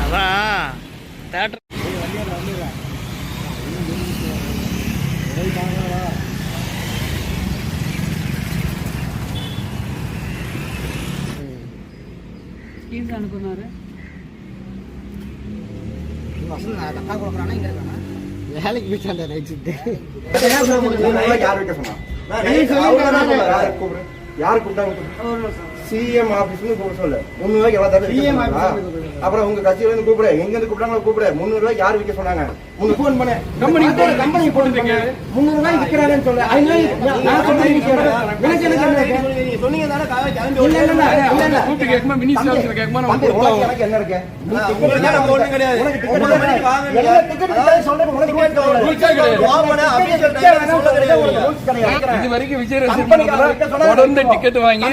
அதான் தேட்டர் அனுப்புனாரு வேலைக்கு போயிட்டாண்டா night shift. யாரு கூப்பிட்டாங்க? சிஎம் ஆபீஸ்ல கூப்பிட சொல்ல 300 ரூபாய்க்கு எவ்வளவு தருவீங்க? அப்புறம் உங்க கட்சியில இருந்து கூப்பிடு, எங்க இருந்து கூப்பிட்டாங்களோ கூப்பிடு. 300 ரூபாய்க்கு யாரு விற்க சொன்னாங்க? உங்களுக்கு ஃபோன் பண்ணேன். கம்பெனி போட்டுருக்கீங்க 300 ரூபாய்க்கு விற்கிறாங்கன்னு சொல்ல. நான் சொல்றேன் எனக்கு என்ன சொன்னீங்க தானே? இல்ல இல்ல கூப்பிட்டு கேட்குமா மினிஸ்டர் கேட்குமா நம்ம எனக்கு என்ன இருக்கு? நீ போட்டு கிடையாது. உனக்கு டிக்கெட் வாங்க. எல்லா டிக்கெட் சொல்றது உனக்கு ரூல்ஸ் கிடையாது. வாங்கனா அபிஷியல் டைம் சொல்ல கிடையாது. ரூல்ஸ் கிடையாது. இது வரைக்கும் விஜய் ரசிகர்கள் தொடர்ந்து டிக்கெட் வாங்கி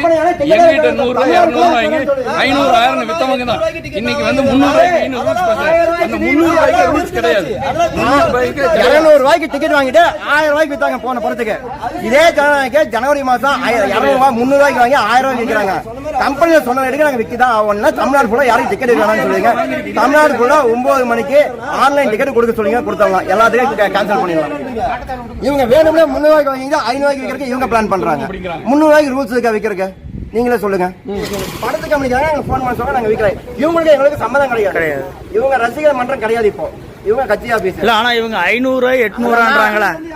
எங்கிட்ட 100 200 வாங்கி 500 1000 வித்தவங்க தான். இன்னைக்கு வந்து 300 ரூபாய்க்கு ரூல்ஸ் பேசுறாங்க. அந்த 300 ரூபாய்க்கு ரூல்ஸ் கிடையாது. 200 ரூபாய்க்கு டிக்கெட் வாங்கிட்டு 1000 ரூபாய்க்கு வித்தாங்க போன படத்துக்கு. இதே ஜனவரி மாசம் 200 ரூபாய் 300 ரூபாய்க்கு வாங்கி 1000 ரூபாய்க்கு விற்கிறாங்க. கம்பெனியில சொன்ன ரேட்டுக்கு நாங்க விற்கிதான் ஆகணும்னா தமிழ்நாடு ஃபுல்லா யாரும் டிக்கெட் வேணாம்னு சொல்லுங்க. தமிழ்நாடு ஃபுல்லா 9 மணிக்கு ஆன்லைன் டிக்கெட் கொடுக்க சொல்லுங்க, கொடுத்தவங்க எல்லாத்துக்கும் கேன்சல் பண்ணிடலாம். இவங்க வேணும்னா 300 ரூபாய்க்கு வாங்கி 500 ரூபாய்க்கு விற்கிறதுக்கு இவங்க பிளான் பண்றாங்க. 300 ரூபாய்க்கு ரூல்ஸ் இருக்கா விற்கிறதுக்கு? நீங்களே சொல்லுங்க. படத்து கம்பெனிக்காக நாங்க போன் பண்ண சொல்ல நாங்க விற்கிறோம். இவங்களுக்கு எங்களுக்கு சம்மதம் கிடையாது. இவங்க ரசிகர் மன்றம் கிடையாது. இப்போ இவங்க கட்சி ஆபீஸ் இல்ல. ஆனா இவங்க 500 800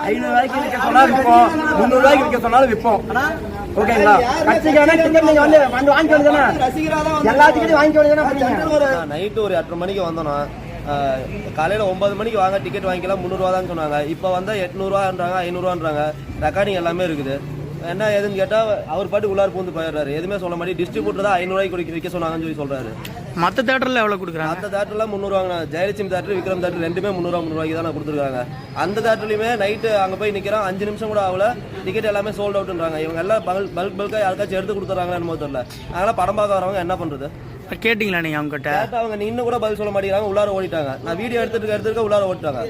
500 ரூபாய்க்கு விற்க சொன்னாலும் விற்போம், 300 ரூபாய்க்கு விற்க சொன்னாலும் விற்போம். ஓகேங்களா? கட்சிக்கான டிக்கெட் நீங்க வந்து வாங்கி வேண்டியதானே? எல்லா டிக்கெட்டும் வாங்கி வேண்டியதானே? நைட்டு ஒரு 8:30 மணிக்கு வந்தோம்னா காலையில் 9 மணிக்கு வாங்க டிக்கெட் வாங்கிக்கலாம் 300 ரூபா தான் சொன்னாங்க. இப்போ வந்து 800 ரூபான்றாங்க 500 ரூபான்றாங்க. ரெக்கார்டிங் எல்லாமே இருக்குது. என்ன ஏதுன்னு கேட்டால் அவர் பாட்டு உள்ளார் பூந்து போயிடுறாரு. எதுவுமே சொல்ல மாட்டேன். டிஸ்ட்ரிபியூட்டர் தான் 500 ரூபாய்க்கு விற்க சொன்னாங்கன்னு சொல்லி சொல்றாரு. மற்ற தேட்டர்ல எவ்வளவு கொடுக்குறாங்க? மற்ற தேட்டர்லாம் 300 ரூபாங்க. ஜெயலட்சுமி தேட்டர் விக்ரம் தேட்டர் ரெண்டுமே 300 ரூபாய்க்கு தான் கொடுத்துருக்காங்க. அந்த தேட்டர்லையுமே நைட்டு அங்கே போய் நிற்கிறோம் 5 நிமிஷம் கூட ஆகல, டிக்கெட் எல்லாமே சோல்ட் அவுட்ன்றாங்க. இவங்க எல்லாம் பல்காக யாருக்காச்சும் எடுத்து கொடுத்துறாங்களா என்னமோ தெரியல. அதனால படம் பார்க்க வரவங்க என்ன பண்றது? கேட்டீங்களா நீங்க அவங்க கிட்ட? கேட்டா அவங்க இன்னும் கூட பதில் சொல்ல மாட்டேங்கிறாங்க. உள்ளார ஓடிட்டாங்க. நான் வீடியோ எடுத்துட்டு உள்ளார ஓடிட்டாங்க.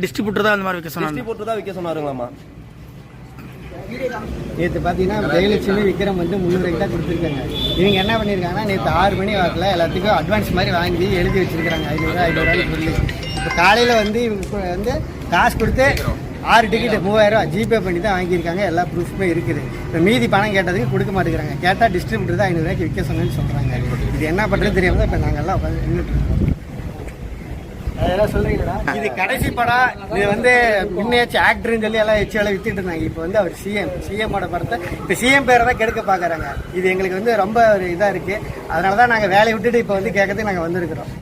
டிஸ்ட்ரிபியூட்டர் தான் அந்த மாதிரி விற்க சொன்னாங்க. டிஸ்ட்ரிபியூட்டர் தான் விற்க சொன்னாருங்களாமா. நேற்று பார்த்தீங்கன்னா ஜெயலட்சுமி விக்ரம் வந்து 300 ரூபாய்க்கு தான் கொடுத்துருக்காங்க. இவங்க என்ன பண்ணியிருக்காங்கன்னா நேற்று 6 மணி வாக்கில் எல்லாத்துக்கும் அட்வான்ஸ் மாதிரி வாங்கி எழுதி வச்சிருக்காங்க 500 ரூபாய்க்கு சொல்லி. இப்போ காலையில் வந்து இவங்க வந்து காசு கொடுத்து 6 டிக்கெட்டு 3000 ரூபா ஜிபே பண்ணி தான் வாங்கியிருக்காங்க. எல்லா ப்ரூஃபுமே இருக்குது. இப்போ மீதி பணம் கேட்டதுக்கு கொடுக்க மாட்டேங்கிறாங்க. கேட்டால் டிஸ்ட்ரிபியூட்டர் தான் 500 ரூபாய்க்கு விற்க சொன்னேன்னு சொல்கிறாங்க. இது என்ன பண்ணுறது தெரியாமல் இப்போ நாங்கள் எல்லாம் உட்காந்து நின்றுட்டு இருக்கோம். சொல்றீங்களா? இது கடைசி படம். இது வந்து முன்னேச்சு ஆக்டர்னு சொல்லி எல்லாம் வச்சு எல்லாம் வித்துட்டு இருந்தாங்க. இப்போ வந்து அவர் சிஎம்மோட படத்தை இப்போ சிஎம் பேரை தான் கெடுக்க பார்க்குறாங்க. இது எங்களுக்கு வந்து ரொம்ப ஒரு இதாக இருக்குது. அதனால தான் நாங்கள் வேலையை விட்டுட்டு இப்போ வந்து கேட்கறதுக்கு நாங்கள் வந்திருக்கிறோம்.